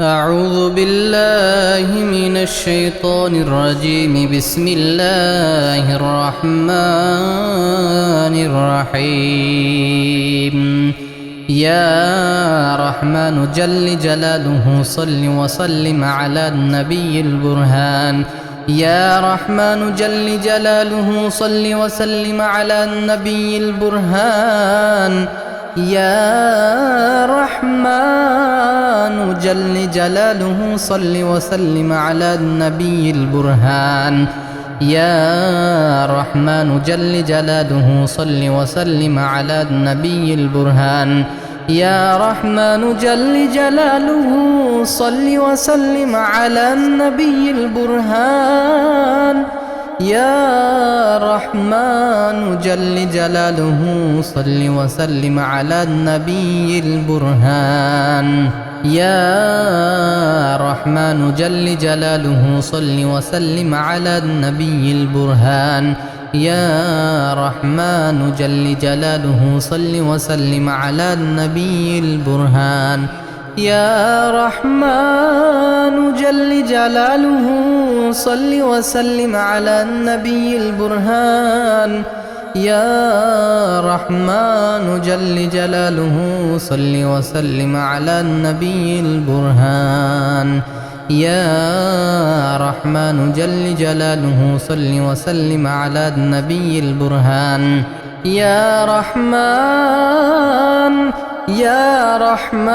أعوذ بالله من الشيطان الرجيم. بسم الله الرحمن الرحيم. يا رحمن جل جلاله صل وسلم على النبي البرهان. يا رحمن جل جلاله صل وسلم على النبي البرهان. يا رحمن جل جلاله صل وسلم على النبي البرهان. يا رحمن جل جلاله صل وسلم على النبي البرهان. يا رحمن جل جلاله صل وسلم على النبي البرهان. يا رحمن جل جلاله صل وسلم على النبي البرهان. يا رحمن جل جلاله صل وسلم على النبي البرهان. يا رحمن جل جلاله صل وسلم على النبي البرهان. يا رحمن جل جلاله صل وسلم على النبي البرهان. يا رحمن جل جلاله صل وسلم على النبي البرهان. يا رحمن جل جلاله صل وسلم على النبي البرهان. يا رحمن يا رحمن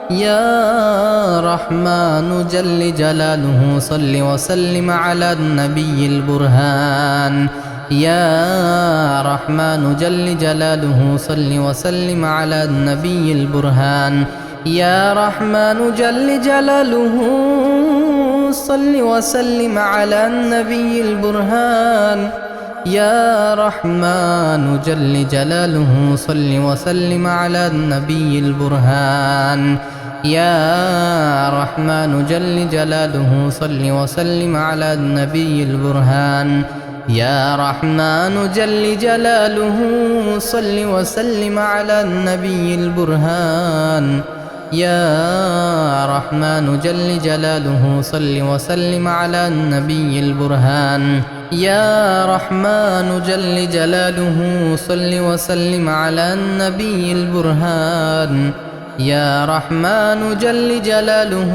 يا رحمن جل جلاله صل وسلم على النبي البرهان. يا رحمن جل جلاله صل وسلم على النبي البرهان. يا رحمن جل جلاله صل وسلم على النبي البرهان. يا رحمن جل جلاله صل وسلم على النبي البرهان. يا رحمن جل جلاله صل وسلم على النبي البرهان. يا رحمن جل جلاله صل وسلم على النبي البرهان. يا رحمن جل جلاله صل وسلم على النبي البرهان. يا رحمن جل جلاله صل وسلم على النبي البرهان. يا رحمن جل جلاله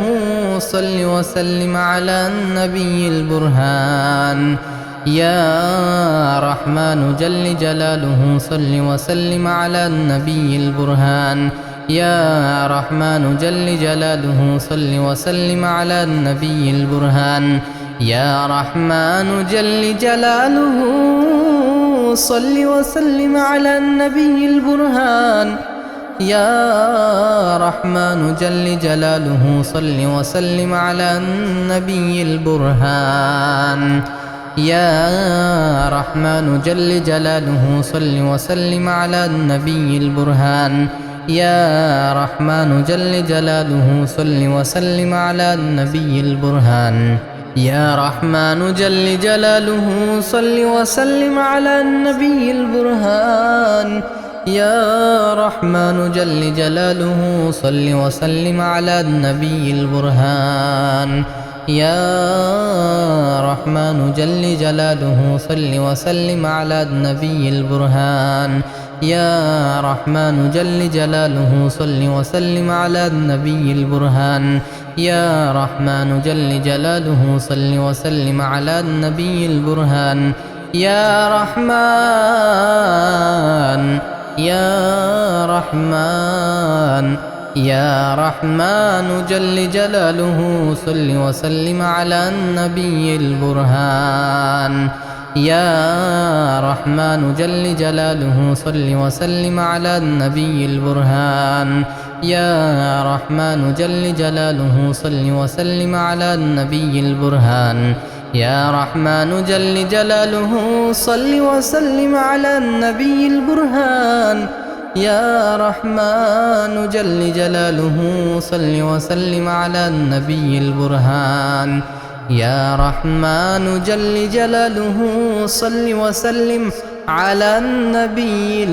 صل وسلم على النبي البرهان. يا رحمن جل جلاله صل وسلم على النبي البرهان. يا رحمن جل جلاله صل وسلم على النبي البرهان. يا رحمن جل جلاله صل وسلم على النبي البرهان. يا رحمن جل جلاله صل وسلم على النبي البرهان. يا رحمن جل جلاله صل وسلم على النبي البرهان. يا رحمن جل جلاله صل وسلم على النبي البرهان. يا رحمن جل جلاله صل وسلم على النبي البرهان. يا رحمن جل جلاله صل وسلم على النبي البرهان. يا رحمن جل جلاله صل وسلم على النبي البرهان. يا رحمن جل جلاله صل وسلم على النبي البرهان. يا رحمن جل جلاله صل وسلم على النبي البرهان. يا رحمن يا رحمن يا رحمن جل جلاله صل وسلم على النبي البرهان. يا رحمن جل جلاله صل وسلم على النبي البرهان. يا رحمن جل جلاله صل وسلم على النبي البرهان. يا رحمن جل جلاله صل وسلم على النبي البرهان. يا رحمن جل جلاله صل وسلم على النبي البرهان. يا رحمن جل جلاله صل وسلم على النبي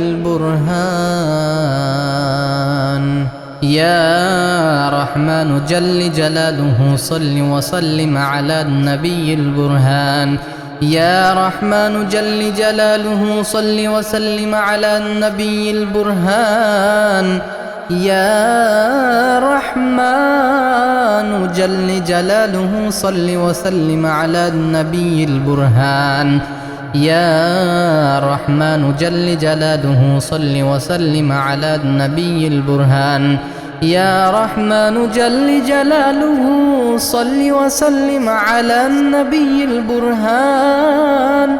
البرهان. يا رحمن جل جلاله صل وسلم على النبي البرهان يا رحمن جل جلاله صل وسلم على النبي البرهان يا رحمن جل جلاله صل وسلم على النبي البرهان يا رحمن جل جلاله صل وسلم على النبي البرهان يا رحمن جل جلاله صل وسلم على النبي البرهان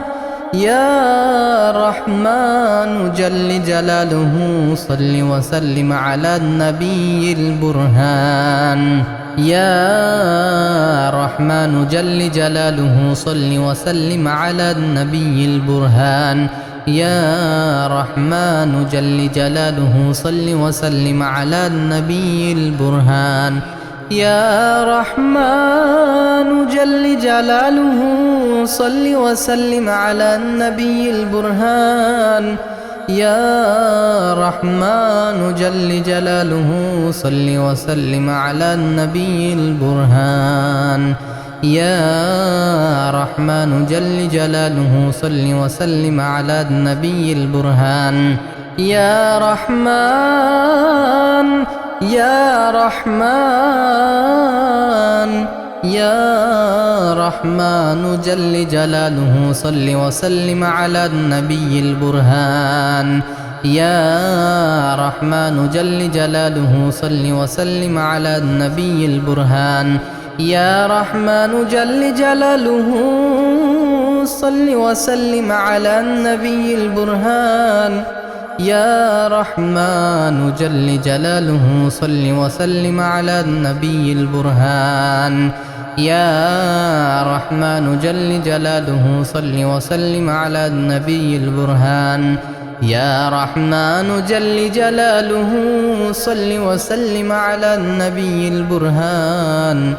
يا رحمن جل جلاله صل وسلم على النبي البرهان يا رحمن جل جلاله صل وسلم على النبي البرهان يا رحمن جل جلاله صل وسلم على النبي البرهان يا رحمن جل جلاله صل وسلم على النبي البرهان يا رحمن جل جلاله صل وسلم على النبي البرهان يا رحمن جل جلاله صل وسلم على النبي البرهان يا رحمن يا رحمن يا رحمن جل جلاله صل وسلم على النبي البرهان يا رحمن جل جلاله صل وسلم على النبي البرهان يا رحمن جل جلاله صل وسلم على النبي البرهان يا رحمن جل جلاله صل وسلم على النبي البرهان يا رحمن جل جلاله صل وسلم على النبي البرهان يا رحمن جل جلاله صل وسلم على النبي البرهان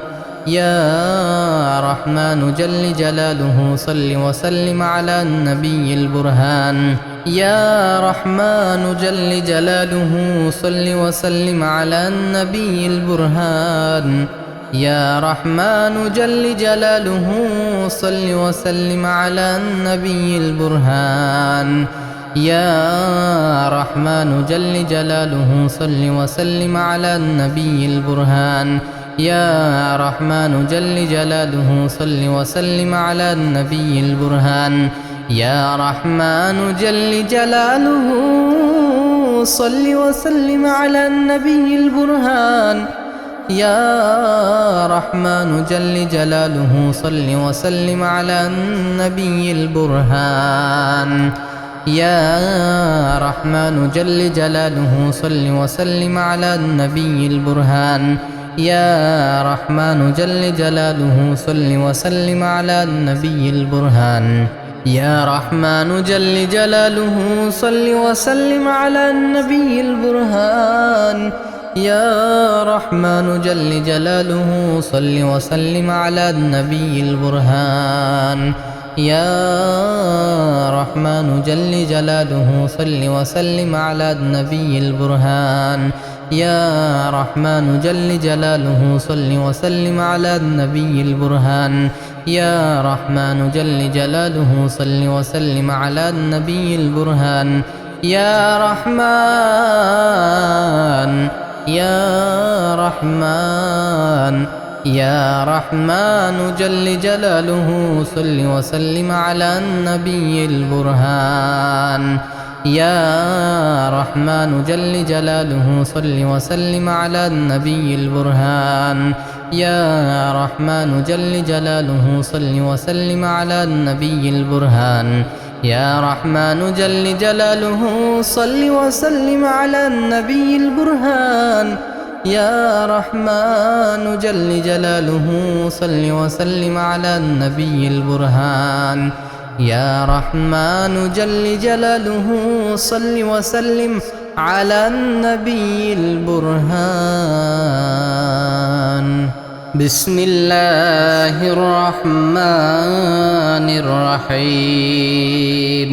يا رحمن جل جلاله صل وسلم على النبي البرهان يا رحمن جل جلاله صل وسلم على النبي البرهان يا رحمن جل جلاله صل وسلم على النبي البرهان يا رحمن جل جلاله صل وسلم على النبي البرهان يا رحمن جل جلاله صل وسلم على النبي البرهان يا رحمن جل جلاله صل وسلم على النبي البرهان يا رحمن جل جلاله صل وسلم على النبي البرهان يا رحمن جل جلاله صل وسلم على النبي البرهان يا رحمن جل جلاله صل وسلم على النبي البرهان يا رحمن جل جلاله صل وسلم على النبي البرهان يا رحمن جل جلاله صل وسلم على النبي البرهان يا رحمن جل جلاله صل وسلم على النبي البرهان يا رحمن جل جلاله صل وسلم على النبي البرهان يا رحمن جل جلاله صل وسلم على النبي البرهان يا رحمن يا رحمن يا رحمن جل جلاله صل وسلم على النبي البرهان يا رحمن جل جلاله صل وسلم على النبي البرهان يا رحمن جل جلاله صل وسلم على النبي البرهان يا رحمن جل جلاله صل وسلم على النبي البرهان يا رحمن جل جلاله صل وسلم على النبي البرهان يا رحمن جل جلاله صل وسلم على النبي البرهان بسم الله الرحمن الرحيم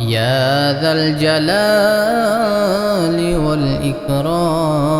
يا ذا الجلال والإكرام